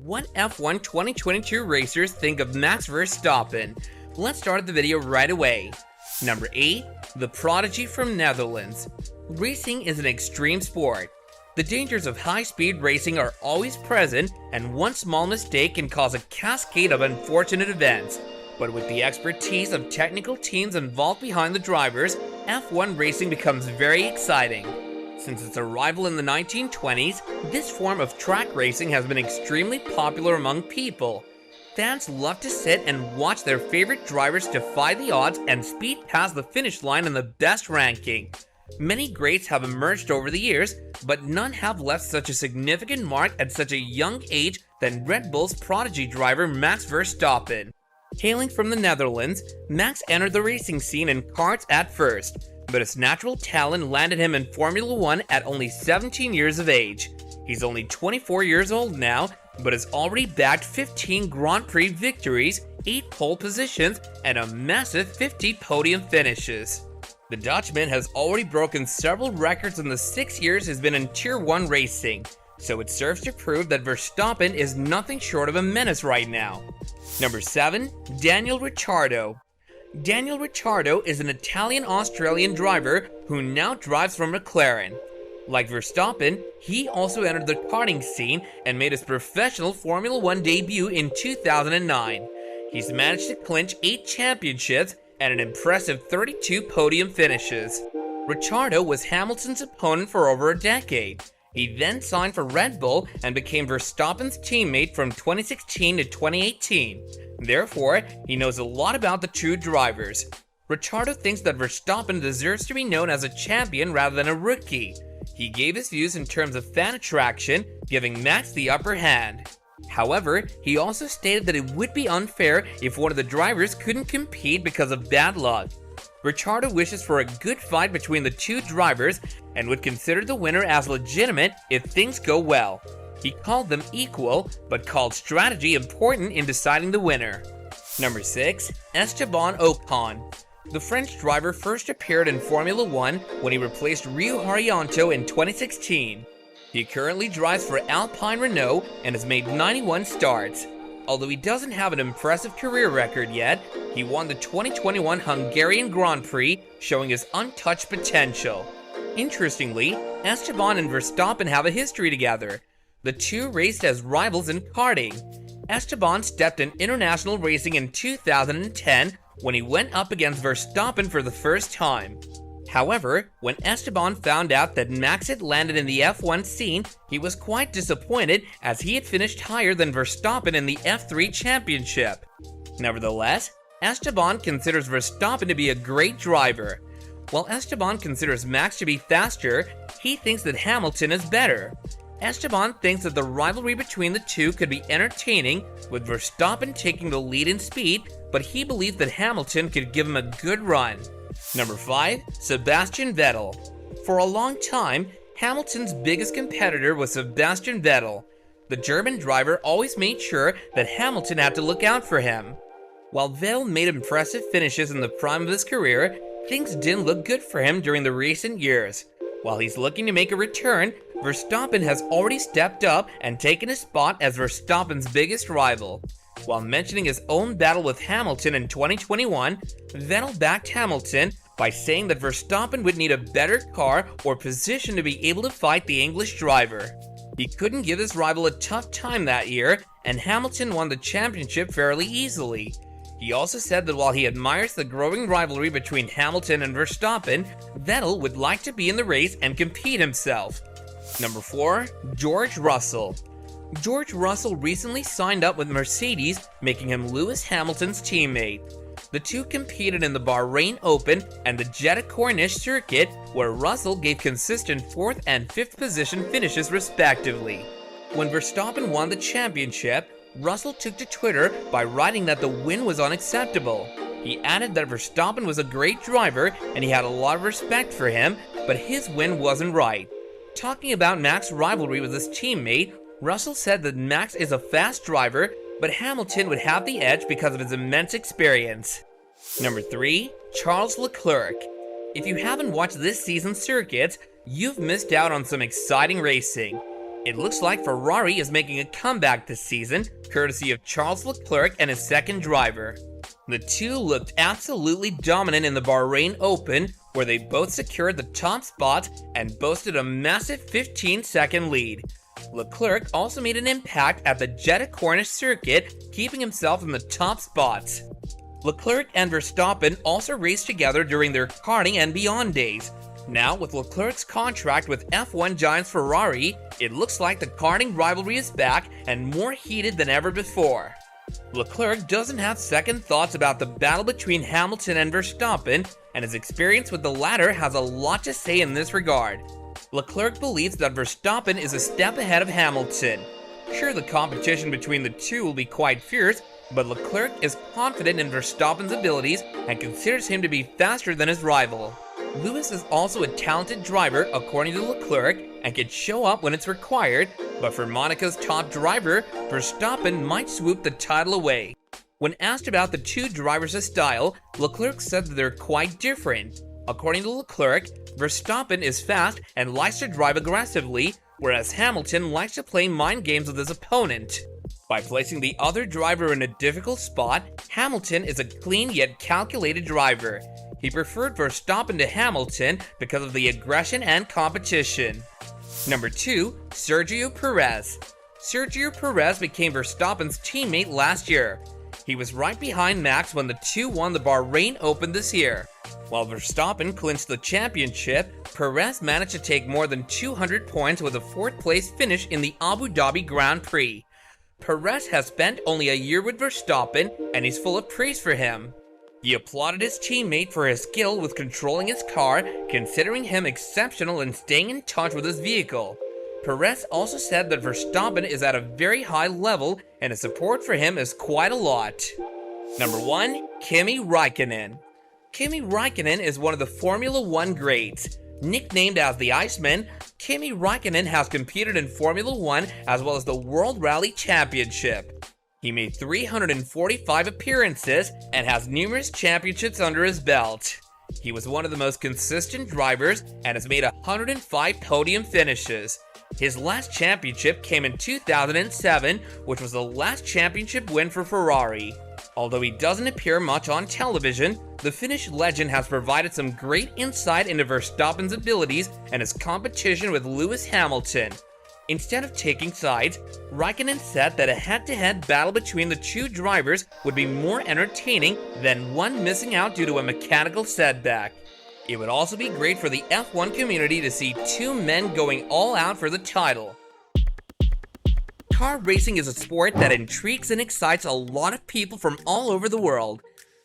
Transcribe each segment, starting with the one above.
what F1 2022 racers think of Max Verstappen. Let's start the video right away. Number 8. The prodigy from Netherlands. Racing is an extreme sport. The dangers of high-speed racing are always present, and one small mistake can cause a cascade of unfortunate events. But with the expertise of technical teams involved behind the drivers, F1 racing becomes very exciting. Since its arrival in the 1920s, this form of track racing has been extremely popular among people. Fans love to sit and watch their favorite drivers defy the odds and speed past the finish line in the best ranking. Many greats have emerged over the years, but none have left such a significant mark at such a young age than Red Bull's prodigy driver Max Verstappen. Hailing from the Netherlands, Max entered the racing scene in karts at first, but his natural talent landed him in Formula 1 at only 17 years of age. He's only 24 years old now, but has already bagged 15 Grand Prix victories, 8 pole positions, and a massive 50 podium finishes. The Dutchman has already broken several records in the 6 years he's been in Tier 1 racing, so it serves to prove that Verstappen is nothing short of a menace right now. Number 7. Daniel Ricciardo. Daniel Ricciardo is an Italian-Australian driver who now drives for McLaren. Like Verstappen, he also entered the karting scene and made his professional Formula 1 debut in 2009. He's managed to clinch 8 championships and an impressive 32 podium finishes. Ricciardo was Hamilton's opponent for over a decade. He then signed for Red Bull and became Verstappen's teammate from 2016 to 2018. Therefore, he knows a lot about the two drivers. Ricciardo thinks that Verstappen deserves to be known as a champion rather than a rookie. He gave his views in terms of fan attraction, giving Max the upper hand. However, he also stated that it would be unfair if one of the drivers couldn't compete because of bad luck. Ricciardo wishes for a good fight between the two drivers and would consider the winner as legitimate if things go well. He called them equal, but called strategy important in deciding the winner. Number 6. Esteban Ocon. The French driver first appeared in Formula 1 when he replaced Rio Haryanto in 2016. He currently drives for Alpine Renault and has made 91 starts. Although he doesn't have an impressive career record yet, he won the 2021 Hungarian Grand Prix, showing his untouched potential. Interestingly, Esteban and Verstappen have a history together. The two raced as rivals in karting. Esteban stepped in international racing in 2010 when he went up against Verstappen for the first time. However, when Esteban found out that Max had landed in the F1 scene, he was quite disappointed as he had finished higher than Verstappen in the F3 championship. Nevertheless, Esteban considers Verstappen to be a great driver. While Esteban considers Max to be faster, he thinks that Hamilton is better. Esteban thinks that the rivalry between the two could be entertaining, with Verstappen taking the lead in speed, but he believes that Hamilton could give him a good run. Number 5. Sebastian Vettel. For a long time, Hamilton's biggest competitor was Sebastian Vettel. The German driver always made sure that Hamilton had to look out for him. While Vettel made impressive finishes in the prime of his career, things didn't look good for him during the recent years. While he's looking to make a return, Verstappen has already stepped up and taken his spot as Verstappen's biggest rival. While mentioning his own battle with Hamilton in 2021, Vettel backed Hamilton by saying that Verstappen would need a better car or position to be able to fight the English driver. He couldn't give his rival a tough time that year, and Hamilton won the championship fairly easily. He also said that while he admires the growing rivalry between Hamilton and Verstappen, Vettel would like to be in the race and compete himself. Number 4. George Russell. George Russell recently signed up with Mercedes, making him Lewis Hamilton's teammate. The two competed in the Bahrain Open and the Jeddah Corniche circuit, where Russell gave consistent 4th and 5th position finishes respectively. When Verstappen won the championship, Russell took to Twitter by writing that the win was unacceptable. He added that Verstappen was a great driver and he had a lot of respect for him, but his win wasn't right. Talking about Max's rivalry with his teammate, Russell said that Max is a fast driver, but Hamilton would have the edge because of his immense experience. Number 3. Charles Leclerc. If you haven't watched this season's circuits, you've missed out on some exciting racing. It looks like Ferrari is making a comeback this season, courtesy of Charles Leclerc and his second driver. The two looked absolutely dominant in the Bahrain Open, where they both secured the top spot and boasted a massive 15-second lead. Leclerc also made an impact at the Jeddah Corniche circuit, keeping himself in the top spots. Leclerc and Verstappen also raced together during their karting and beyond days. Now, with Leclerc's contract with F1 giants Ferrari, it looks like the karting rivalry is back and more heated than ever before. Leclerc doesn't have second thoughts about the battle between Hamilton and Verstappen, and his experience with the latter has a lot to say in this regard. Leclerc believes that Verstappen is a step ahead of Hamilton. Sure, the competition between the two will be quite fierce, but Leclerc is confident in Verstappen's abilities and considers him to be faster than his rival. Lewis is also a talented driver according to Leclerc and can show up when it's required, but for Monaco's top driver, Verstappen might swoop the title away. When asked about the two drivers' style, Leclerc said that they're quite different. According to Leclerc, Verstappen is fast and likes to drive aggressively, whereas Hamilton likes to play mind games with his opponent. By placing the other driver in a difficult spot, Hamilton is a clean yet calculated driver. He preferred Verstappen to Hamilton because of the aggression and competition. Number 2, Sergio Perez. Sergio Perez became Verstappen's teammate last year. He was right behind Max when the two won the Bahrain Open this year. While Verstappen clinched the championship, Perez managed to take more than 200 points with a 4th place finish in the Abu Dhabi Grand Prix. Perez has spent only a year with Verstappen, and he's full of praise for him. He applauded his teammate for his skill with controlling his car, considering him exceptional in staying in touch with his vehicle. Perez also said that Verstappen is at a very high level and his support for him is quite a lot. Number 1, Kimi Räikkönen. Kimi Räikkönen is one of the Formula 1 greats. Nicknamed as the Iceman, Kimi Räikkönen has competed in Formula 1 as well as the World Rally Championship. He made 345 appearances and has numerous championships under his belt. He was one of the most consistent drivers and has made 105 podium finishes. His last championship came in 2007, which was the last championship win for Ferrari. Although he doesn't appear much on television, the Finnish legend has provided some great insight into Verstappen's abilities and his competition with Lewis Hamilton. Instead of taking sides, Räikkönen said that a head-to-head battle between the two drivers would be more entertaining than one missing out due to a mechanical setback. It would also be great for the F1 community to see two men going all out for the title. Car racing is a sport that intrigues and excites a lot of people from all over the world.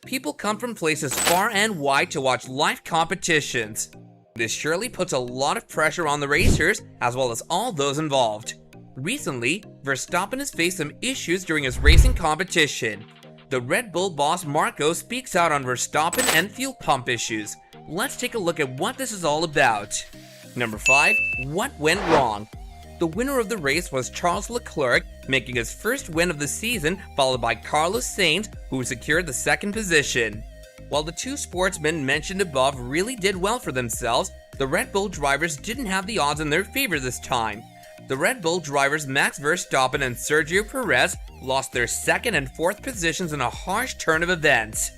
People come from places far and wide to watch live competitions. This surely puts a lot of pressure on the racers, as well as all those involved. Recently, Verstappen has faced some issues during his racing competition. The Red Bull boss Marco speaks out on Verstappen and fuel pump issues. Let's take a look at what this is all about. Number 5, what went wrong? The winner of the race was Charles Leclerc, making his first win of the season, followed by Carlos Sainz, who secured the second position. While the two sportsmen mentioned above really did well for themselves, the Red Bull drivers didn't have the odds in their favor this time. The Red Bull drivers Max Verstappen and Sergio Perez lost their second and fourth positions in a harsh turn of events.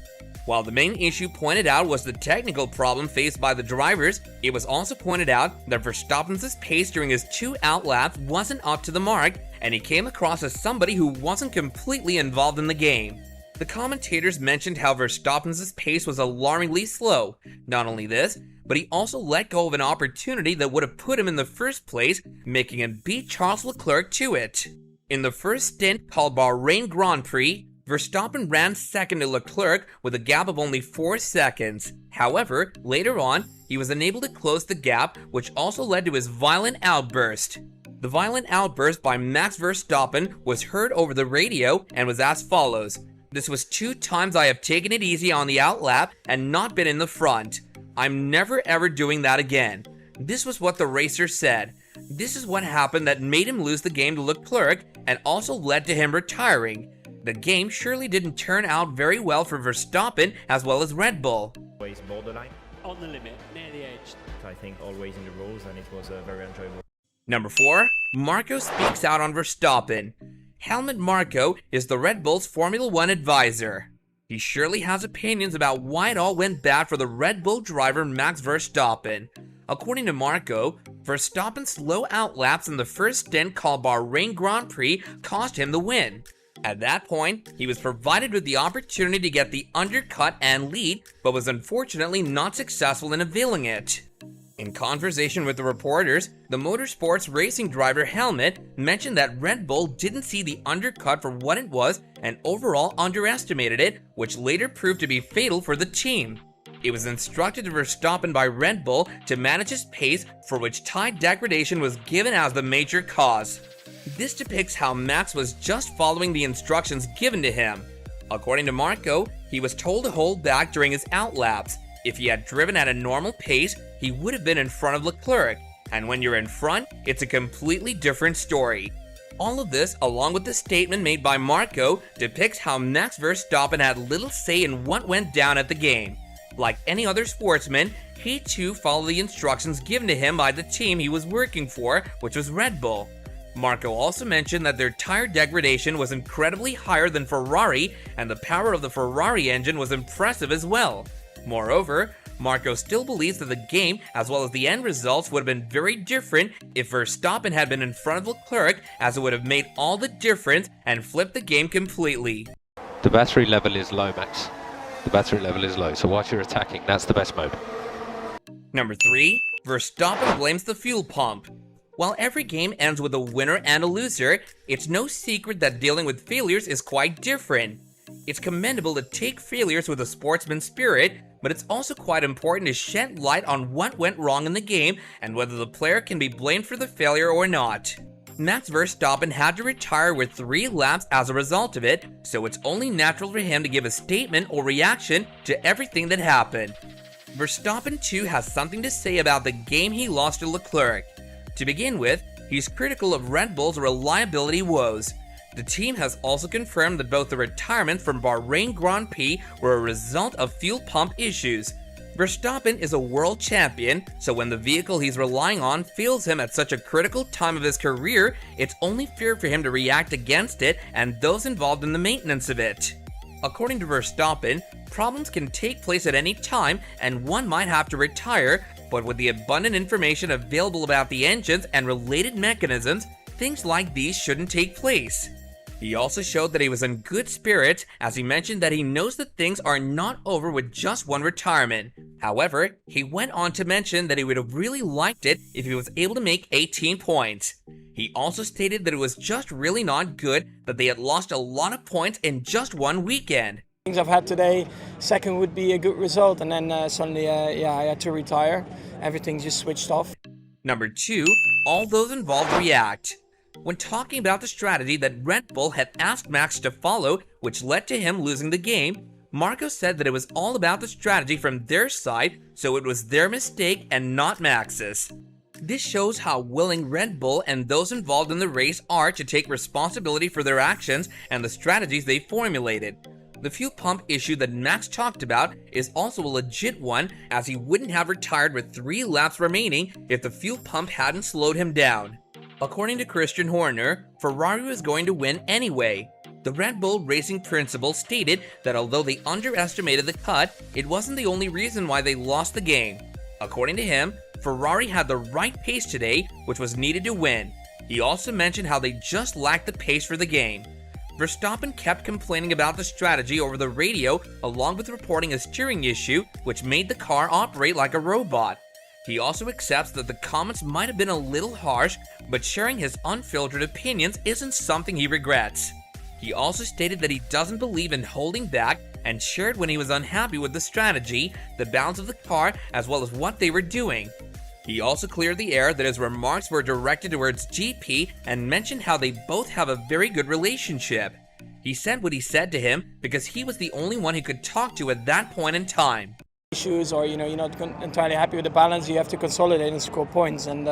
While the main issue pointed out was the technical problem faced by the drivers, it was also pointed out that Verstappen's pace during his 2 outlaps wasn't up to the mark, and he came across as somebody who wasn't completely involved in the game. The commentators mentioned how Verstappen's pace was alarmingly slow. Not only this, but he also let go of an opportunity that would have put him in the first place, making him beat Charles Leclerc to it. In the first stint called Bahrain Grand Prix, Verstappen ran second to Leclerc with a gap of only 4 seconds. However, later on, he was unable to close the gap, which also led to his violent outburst. The violent outburst by Max Verstappen was heard over the radio and was as follows. "This was 2 times I have taken it easy on the outlap and not been in the front. I'm never ever doing that again." This was what the racer said. This is what happened that made him lose the game to Leclerc and also led to him retiring. The game surely didn't turn out very well for Verstappen as well as Red Bull. Always borderline. On the limit, near the edge. I think always in the rules, and it was very enjoyable. Number 4. Marco speaks out on Verstappen. Helmut Marko is the Red Bull's Formula 1 advisor. He surely has opinions about why it all went bad for the Red Bull driver Max Verstappen. According to Marko, Verstappen's slow outlaps in the first stint called Bahrain Grand Prix cost him the win. At that point, he was provided with the opportunity to get the undercut and lead, but was unfortunately not successful in availing it. In conversation with the reporters, the motorsports racing driver Helmut mentioned that Red Bull didn't see the undercut for what it was and overall underestimated it, which later proved to be fatal for the team. It was instructed to Verstappen by Red Bull to manage his pace, for which tire degradation was given as the major cause. This depicts how Max was just following the instructions given to him. According to Marko, he was told to hold back during his outlaps. If he had driven at a normal pace, he would have been in front of Leclerc, and when you're in front, it's a completely different story. All of this, along with the statement made by Marko, depicts how Max Verstappen had little say in what went down at the game. Like any other sportsman, he too followed the instructions given to him by the team he was working for, which was Red Bull. Marko also mentioned that their tire degradation was incredibly higher than Ferrari, and the power of the Ferrari engine was impressive as well. Moreover, Marko still believes that the game, as well as the end results, would have been very different if Verstappen had been in front of Leclerc, as it would have made all the difference and flipped the game completely. The battery level is low, Max. The battery level is low, so whilst you're attacking, that's the best mode. Number 3. Verstappen blames the fuel pump. While every game ends with a winner and a loser, it's no secret that dealing with failures is quite different. It's commendable to take failures with a sportsman's spirit, but it's also quite important to shed light on what went wrong in the game and whether the player can be blamed for the failure or not. Max Verstappen had to retire with 3 laps as a result of it, so it's only natural for him to give a statement or reaction to everything that happened. Verstappen too has something to say about the game he lost to Leclerc. To begin with, he's critical of Red Bull's reliability woes. The team has also confirmed that both the retirements from Bahrain Grand Prix were a result of fuel pump issues. Verstappen is a world champion, so when the vehicle he's relying on fails him at such a critical time of his career, it's only fair for him to react against it and those involved in the maintenance of it. According to Verstappen, problems can take place at any time and one might have to retire, but with the abundant information available about the engines and related mechanisms, things like these shouldn't take place. He also showed that he was in good spirits, as he mentioned that he knows that things are not over with just one retirement. However, he went on to mention that he would have really liked it if he was able to make 18 points. He also stated that it was just really not good that they had lost a lot of points in just one weekend. Things I've had today, second would be a good result, and then suddenly I had to retire. Everything just switched off. Number 2, all those involved react. When talking about the strategy that Red Bull had asked Max to follow, which led to him losing the game, Marko said that it was all about the strategy from their side, so it was their mistake and not Max's. This shows how willing Red Bull and those involved in the race are to take responsibility for their actions and the strategies they formulated. The fuel pump issue that Max talked about is also a legit one, as he wouldn't have retired with 3 laps remaining if the fuel pump hadn't slowed him down. According to Christian Horner, Ferrari was going to win anyway. The Red Bull racing principal stated that although they underestimated the cut, it wasn't the only reason why they lost the game. According to him, Ferrari had the right pace today, which was needed to win. He also mentioned how they just lacked the pace for the game. Verstappen kept complaining about the strategy over the radio, along with reporting a steering issue, which made the car operate like a robot. He also accepts that the comments might have been a little harsh, but sharing his unfiltered opinions isn't something he regrets. He also stated that he doesn't believe in holding back and shared when he was unhappy with the strategy, the balance of the car, as well as what they were doing. He also cleared the air that his remarks were directed towards GP and mentioned how they both have a very good relationship. He said what he said to him because he was the only one he could talk to at that point in time. Issues, or you're not entirely happy with the balance, you have to consolidate and score points, and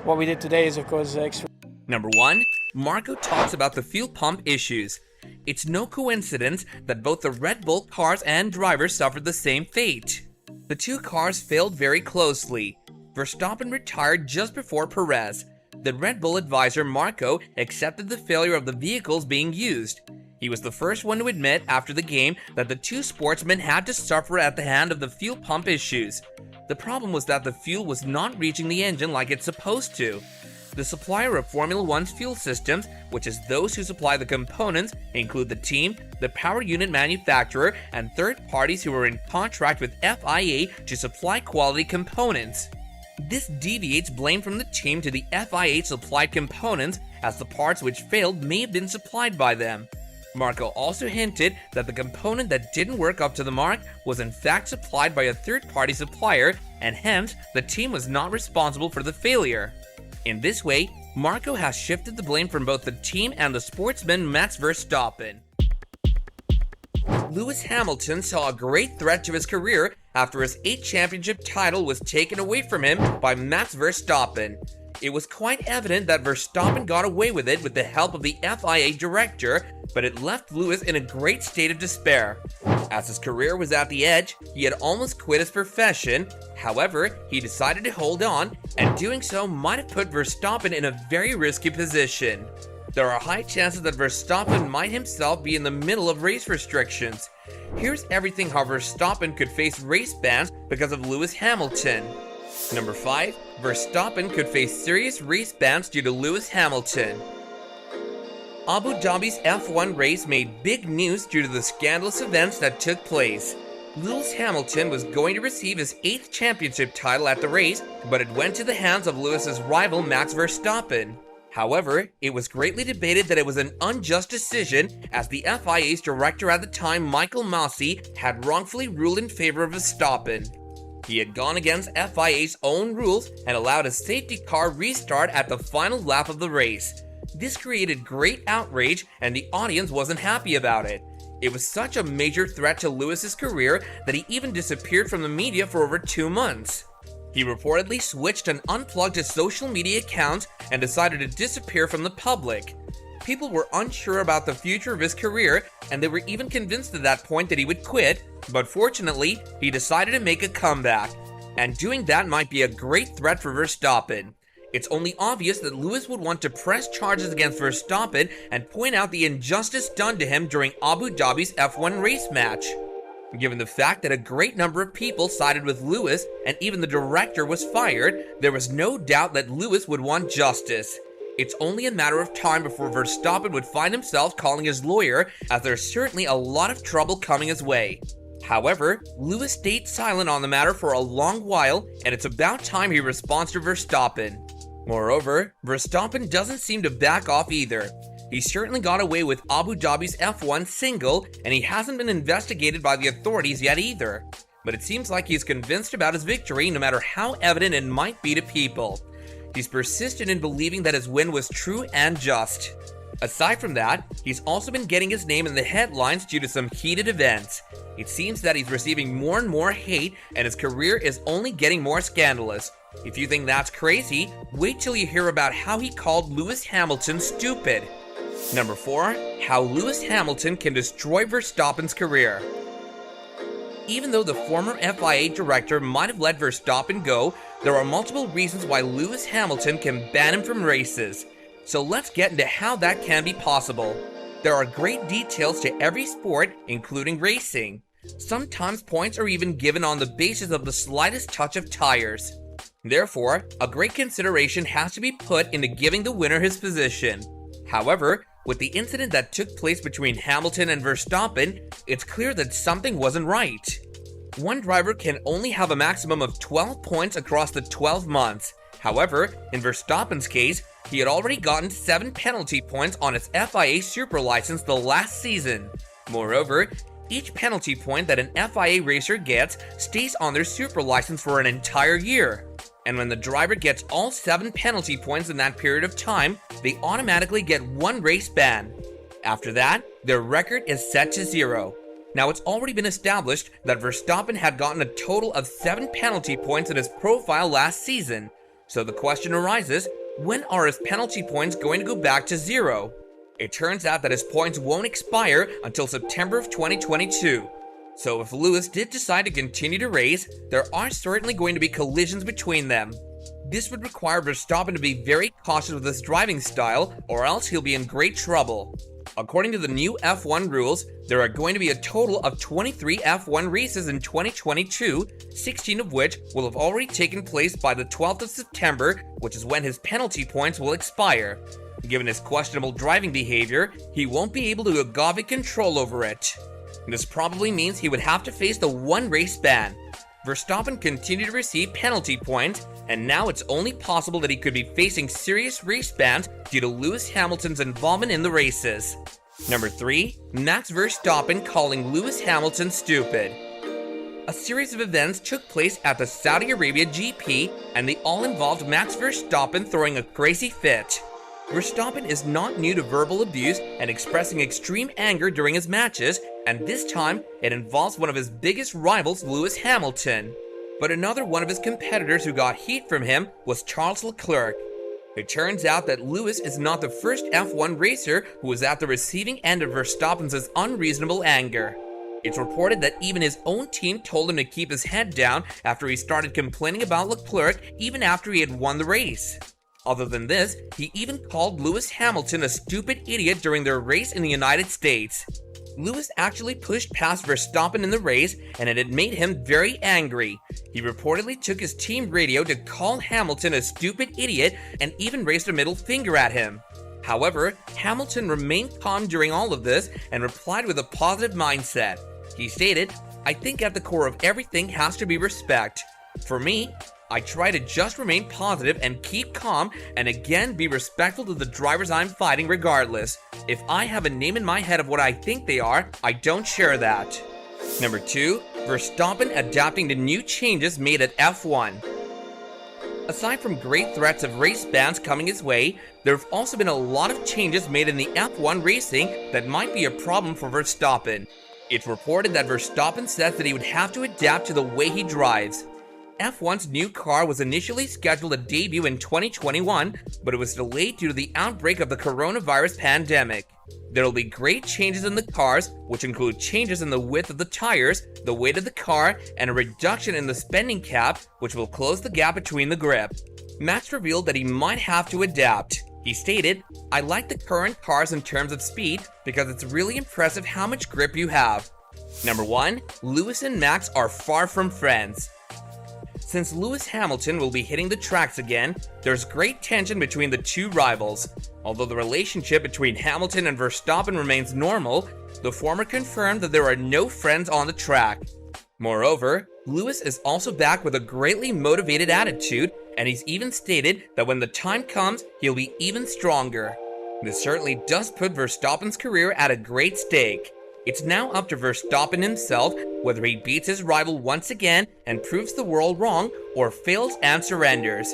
what we did today is of course extra. Number 1, Marko talks about the fuel pump issues. It's no coincidence that both the Red Bull cars and drivers suffered the same fate. The two cars failed very closely. Verstappen retired just before Perez. the Red Bull advisor Marco accepted the failure of the vehicles being used. He was the first one to admit after the game that the two sportsmen had to suffer at the hand of the fuel pump issues. The problem was that the fuel was not reaching the engine like it's supposed to. The supplier of Formula One's fuel systems, which is those who supply the components, include the team, the power unit manufacturer, and third parties who are in contract with FIA to supply quality components. This deviates blame from the team to the FIA supplied components, as the parts which failed may have been supplied by them. Marco also hinted that the component that didn't work up to the mark was in fact supplied by a third-party supplier, and hence the team was not responsible for the failure. In this way, Marco has shifted the blame from both the team and the sportsman Max Verstappen. Lewis Hamilton saw a great threat to his career after his 8th championship title was taken away from him by Max Verstappen. It was quite evident that Verstappen got away with it with the help of the FIA director, but it left Lewis in a great state of despair. As his career was at the edge, he had almost quit his profession. However, he decided to hold on, and doing so might have put Verstappen in a very risky position. There are high chances that Verstappen might himself be in the middle of race restrictions. Here's everything how Verstappen could face race bans because of Lewis Hamilton. Number 5. Verstappen could face serious race bans due to Lewis Hamilton. Abu Dhabi's F1 race made big news due to the scandalous events that took place. Lewis Hamilton was going to receive his 8th championship title at the race, but it went to the hands of Lewis's rival Max Verstappen. However, it was greatly debated that it was an unjust decision, as the FIA's director at the time, Michael Masi, had wrongfully ruled in favor of Verstappen. He had gone against FIA's own rules and allowed a safety car restart at the final lap of the race. This created great outrage, and the audience wasn't happy about it. It was such a major threat to Lewis's career that he even disappeared from the media for over 2 months. He reportedly switched and unplugged his social media accounts and decided to disappear from the public. People were unsure about the future of his career, and they were even convinced at that point that he would quit, but fortunately, he decided to make a comeback. And doing that might be a great threat for Verstappen. It's only obvious that Lewis would want to press charges against Verstappen and point out the injustice done to him during Abu Dhabi's F1 race match. Given the fact that a great number of people sided with Lewis and even the director was fired, there was no doubt that Lewis would want justice. It's only a matter of time before Verstappen would find himself calling his lawyer, as there's certainly a lot of trouble coming his way. However, Lewis stayed silent on the matter for a long while, and it's about time he responds to Verstappen. Moreover, Verstappen doesn't seem to back off either. He certainly got away with Abu Dhabi's F1 single, and he hasn't been investigated by the authorities yet either. But it seems like he's convinced about his victory no matter how evident it might be to people. He's persistent in believing that his win was true and just. Aside from that, he's also been getting his name in the headlines due to some heated events. It seems that he's receiving more and more hate, and his career is only getting more scandalous. If you think that's crazy, wait till you hear about how he called Lewis Hamilton stupid. Number 4. How Lewis Hamilton can destroy Verstappen's career. Even though the former FIA director might have let Verstappen go, there are multiple reasons why Lewis Hamilton can ban him from races. So let's get into how that can be possible. There are great details to every sport, including racing. Sometimes points are even given on the basis of the slightest touch of tires. Therefore, a great consideration has to be put into giving the winner his position. However, with the incident that took place between Hamilton and Verstappen, it's clear that something wasn't right. One driver can only have a maximum of 12 points across the 12 months. However, in Verstappen's case, he had already gotten 7 penalty points on his FIA Super license the last season. Moreover, each penalty point that an FIA racer gets stays on their Super license for an entire year. And when the driver gets all 7 penalty points in that period of time, they automatically get 1 race ban. After that, their record is set to 0. Now, it's already been established that Verstappen had gotten a total of 7 penalty points in his profile last season. So the question arises, when are his penalty points going to go back to 0? It turns out that his points won't expire until September of 2022. So if Lewis did decide to continue to race, there are certainly going to be collisions between them. This would require Verstappen to be very cautious with his driving style, or else he'll be in great trouble. According to the new F1 rules, there are going to be a total of 23 F1 races in 2022, 16 of which will have already taken place by the 12th of September, which is when his penalty points will expire. Given his questionable driving behavior, he won't be able to agave control over it. This probably means he would have to face the one-race ban. Verstappen continued to receive penalty points, and now it's only possible that he could be facing serious race bans due to Lewis Hamilton's involvement in the races. Number 3. Max Verstappen calling Lewis Hamilton stupid. A series of events took place at the Saudi Arabia GP, and they all involved Max Verstappen throwing a crazy fit. Verstappen is not new to verbal abuse and expressing extreme anger during his matches, and this time it involves one of his biggest rivals, Lewis Hamilton. But another one of his competitors who got heat from him was Charles Leclerc. It turns out that Lewis is not the first F1 racer who was at the receiving end of Verstappen's unreasonable anger. It's reported that even his own team told him to keep his head down after he started complaining about Leclerc even after he had won the race. Other than this, he even called Lewis Hamilton a stupid idiot during their race in the United States. Lewis actually pushed past Verstappen in the race, and it had made him very angry. He reportedly took his team radio to call Hamilton a stupid idiot and even raised a middle finger at him. However, Hamilton remained calm during all of this and replied with a positive mindset. He stated, "I think at the core of everything has to be respect. For me, I try to just remain positive and keep calm and again be respectful to the drivers I'm fighting regardless. If I have a name in my head of what I think they are, I don't share that." Number 2. Verstappen adapting to new changes made at F1. Aside from great threats of race bans coming his way, there have also been a lot of changes made in the F1 racing that might be a problem for Verstappen. It's reported that Verstappen says that he would have to adapt to the way he drives. F1's new car was initially scheduled to debut in 2021, but it was delayed due to the outbreak of the coronavirus pandemic. There will be great changes in the cars, which include changes in the width of the tires, the weight of the car, and a reduction in the spending cap, which will close the gap between the grip. Max revealed that he might have to adapt. He stated, "I like the current cars in terms of speed because it's really impressive how much grip you have." Number 1. Lewis and Max are far from friends. Since Lewis Hamilton will be hitting the tracks again, there's great tension between the two rivals. Although the relationship between Hamilton and Verstappen remains normal, the former confirmed that there are no friends on the track. Moreover, Lewis is also back with a greatly motivated attitude, and he's even stated that when the time comes, he'll be even stronger. This certainly does put Verstappen's career at a great stake. It's now up to Verstappen himself whether he beats his rival once again and proves the world wrong, or fails and surrenders.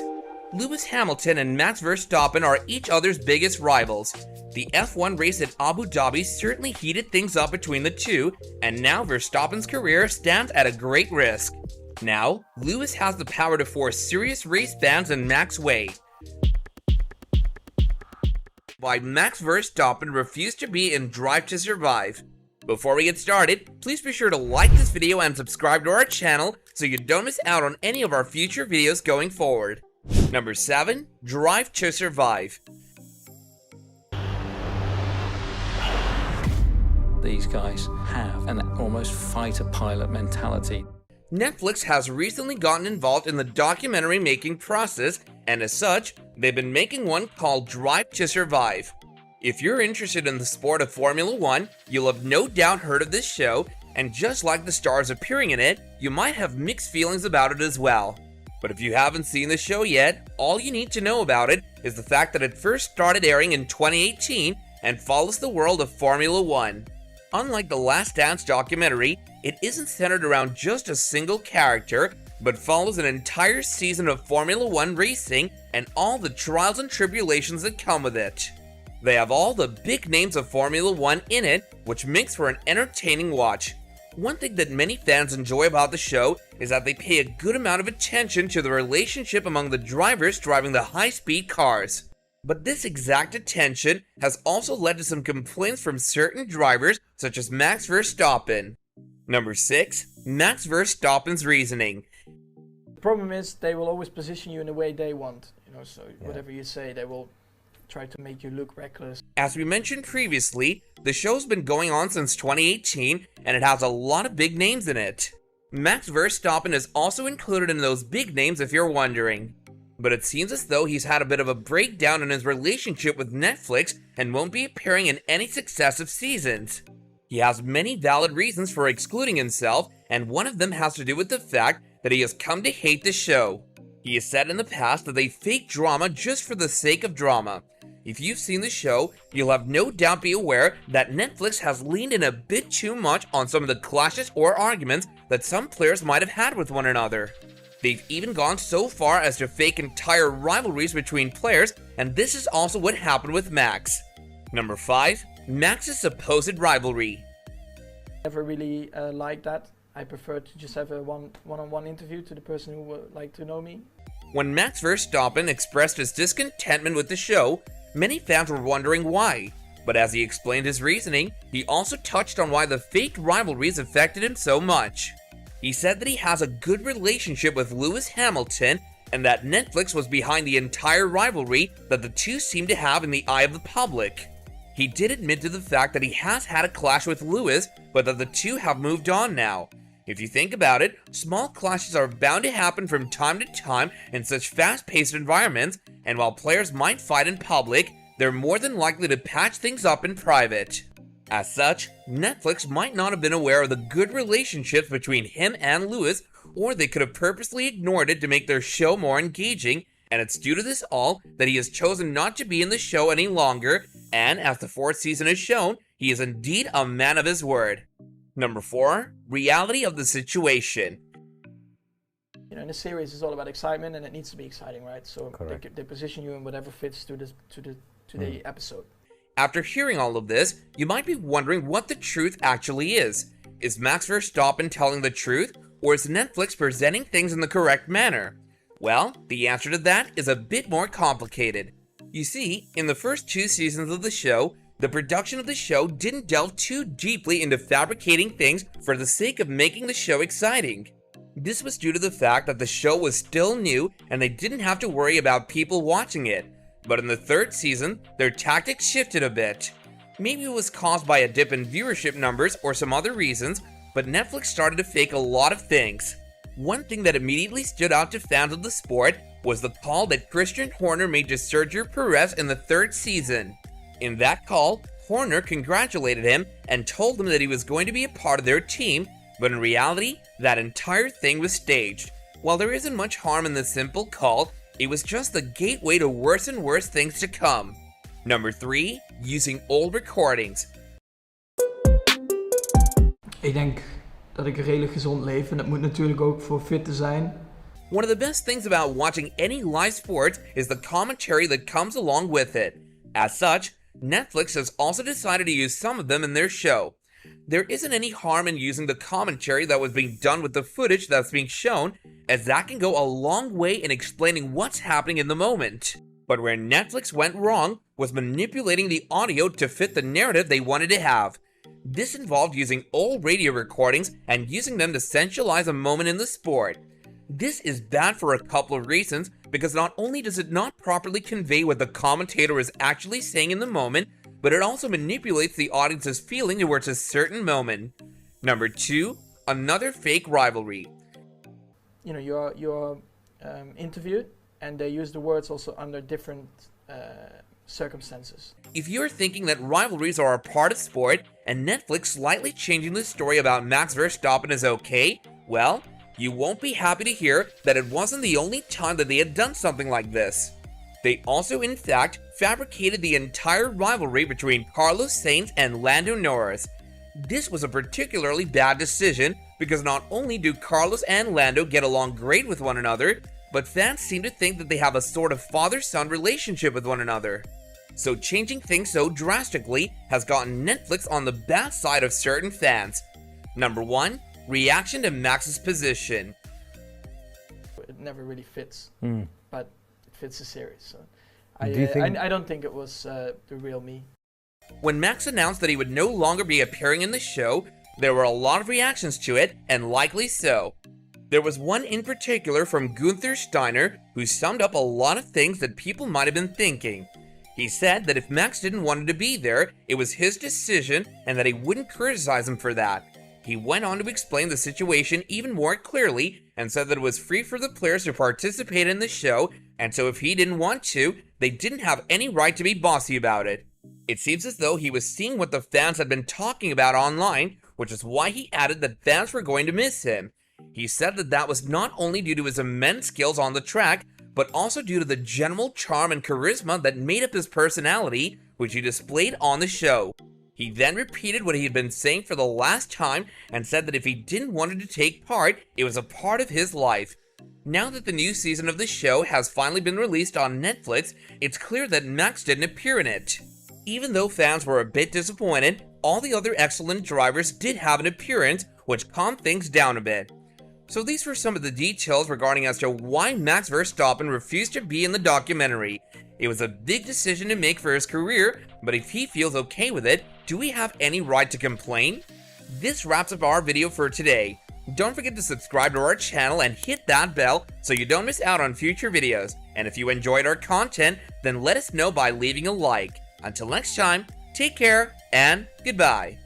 Lewis Hamilton and Max Verstappen are each other's biggest rivals. The F1 race at Abu Dhabi certainly heated things up between the two, and now Verstappen's career stands at a great risk. Now, Lewis has the power to force serious race bans in Max's way. Why Max Verstappen refused to be in Drive to Survive. Before we get started, please be sure to like this video and subscribe to our channel so you don't miss out on any of our future videos going forward. Number 7. Drive to Survive. These guys have an almost fighter pilot mentality. Netflix has recently gotten involved in the documentary making process, and as such, they've been making one called Drive to Survive. If you're interested in the sport of Formula 1, you'll have no doubt heard of this show, and just like the stars appearing in it, you might have mixed feelings about it as well. But if you haven't seen the show yet, all you need to know about it is the fact that it first started airing in 2018 and follows the world of Formula 1. Unlike the Last Dance documentary, it isn't centered around just a single character, but follows an entire season of Formula 1 racing and all the trials and tribulations that come with it. They have all the big names of Formula 1 in it, which makes for an entertaining watch. One thing that many fans enjoy about the show is that they pay a good amount of attention to the relationship among the drivers driving the high-speed cars. But this exact attention has also led to some complaints from certain drivers, such as Max Verstappen. Number 6. Max Verstappen's reasoning. The problem is they will always position you in the way they want. So whatever you say, they will try to make you look reckless. As we mentioned previously, the show's been going on since 2018, and it has a lot of big names in it. Max Verstappen is also included in those big names if you're wondering. But it seems as though he's had a bit of a breakdown in his relationship with Netflix and won't be appearing in any successive seasons. He has many valid reasons for excluding himself, and one of them has to do with the fact that he has come to hate the show. He has said in the past that they fake drama just for the sake of drama. If you've seen the show, you'll have no doubt be aware that Netflix has leaned in a bit too much on some of the clashes or arguments that some players might have had with one another. They've even gone so far as to fake entire rivalries between players, and this is also what happened with Max. Number 5. Max's supposed rivalry. Never really liked that. I prefer to just have a one-on-one interview to the person who would like to know me. When Max Verstappen expressed his discontentment with the show, many fans were wondering why. But as he explained his reasoning, he also touched on why the faked rivalries affected him so much. He said that he has a good relationship with Lewis Hamilton and that Netflix was behind the entire rivalry that the two seem to have in the eye of the public. He did admit to the fact that he has had a clash with Lewis, but that the two have moved on now. If you think about it, small clashes are bound to happen from time to time in such fast-paced environments, and while players might fight in public, they're more than likely to patch things up in private. As such, Netflix might not have been aware of the good relationships between him and Lewis, or they could have purposely ignored it to make their show more engaging, and it's due to this all that he has chosen not to be in the show any longer, and as the 4th season has shown, he is indeed a man of his word. Number 4. Reality of the situation. In a series, it's all about excitement, and it needs to be exciting, right? So they position you in whatever fits to the episode. After hearing all of this, you might be wondering what the truth actually is. Is Max Verstappen telling the truth, or is Netflix presenting things in the correct manner? Well, the answer to that is a bit more complicated. You see, in the first 2 seasons of the show, the production of the show didn't delve too deeply into fabricating things for the sake of making the show exciting. This was due to the fact that the show was still new and they didn't have to worry about people watching it. But in the 3rd season, their tactics shifted a bit. Maybe it was caused by a dip in viewership numbers or some other reasons, but Netflix started to fake a lot of things. One thing that immediately stood out to fans of the sport was the call that Christian Horner made to Sergio Perez in the 3rd season. In that call, Horner congratulated him and told him that he was going to be a part of their team, but in reality, that entire thing was staged. While there isn't much harm in the simple call, it was just the gateway to worse and worse things to come. Number 3. Using old recordings. Ik denk dat ik een redelijk gezond leef en dat moet natuurlijk ook voor fit te zijn. One of the best things about watching any live sports is the commentary that comes along with it. As such, Netflix has also decided to use some of them in their show. There isn't any harm in using the commentary that was being done with the footage that's being shown, as that can go a long way in explaining what's happening in the moment. But where Netflix went wrong was manipulating the audio to fit the narrative they wanted to have. This involved using old radio recordings and using them to sensualize a moment in the sport. This is bad for a couple of reasons, because not only does it not properly convey what the commentator is actually saying in the moment, but it also manipulates the audience's feeling towards a certain moment. Number 2. Another fake rivalry. You're interviewed, and they use the words also under different circumstances. If you're thinking that rivalries are a part of sport, and Netflix slightly changing the story about Max Verstappen is okay, well, you won't be happy to hear that it wasn't the only time that they had done something like this. They also, in fact, fabricated the entire rivalry between Carlos Sainz and Lando Norris. This was a particularly bad decision because not only do Carlos and Lando get along great with one another, but fans seem to think that they have a sort of father-son relationship with one another. So changing things so drastically has gotten Netflix on the bad side of certain fans. Number 1. Reaction to Max's position. It never really fits, but it fits the series. So I don't think it was the real me. When Max announced that he would no longer be appearing in the show, there were a lot of reactions to it, and likely so. There was one in particular from Gunther Steiner who summed up a lot of things that people might have been thinking. He said that if Max didn't want him to be there, it was his decision and that he wouldn't criticize him for that. He went on to explain the situation even more clearly and said that it was free for the players to participate in the show, and so if he didn't want to, they didn't have any right to be bossy about it. It seems as though he was seeing what the fans had been talking about online, which is why he added that fans were going to miss him. He said that that was not only due to his immense skills on the track, but also due to the general charm and charisma that made up his personality, which he displayed on the show. He then repeated what he had been saying for the last time and said that if he didn't want to take part, it was a part of his life. Now that the new season of the show has finally been released on Netflix, it's clear that Max didn't appear in it. Even though fans were a bit disappointed, all the other excellent drivers did have an appearance, which calmed things down a bit. So these were some of the details regarding as to why Max Verstappen refused to be in the documentary. It was a big decision to make for his career, but if he feels okay with it, do we have any right to complain? This wraps up our video for today. Don't forget to subscribe to our channel and hit that bell so you don't miss out on future videos. And if you enjoyed our content, then let us know by leaving a like. Until next time, take care and goodbye.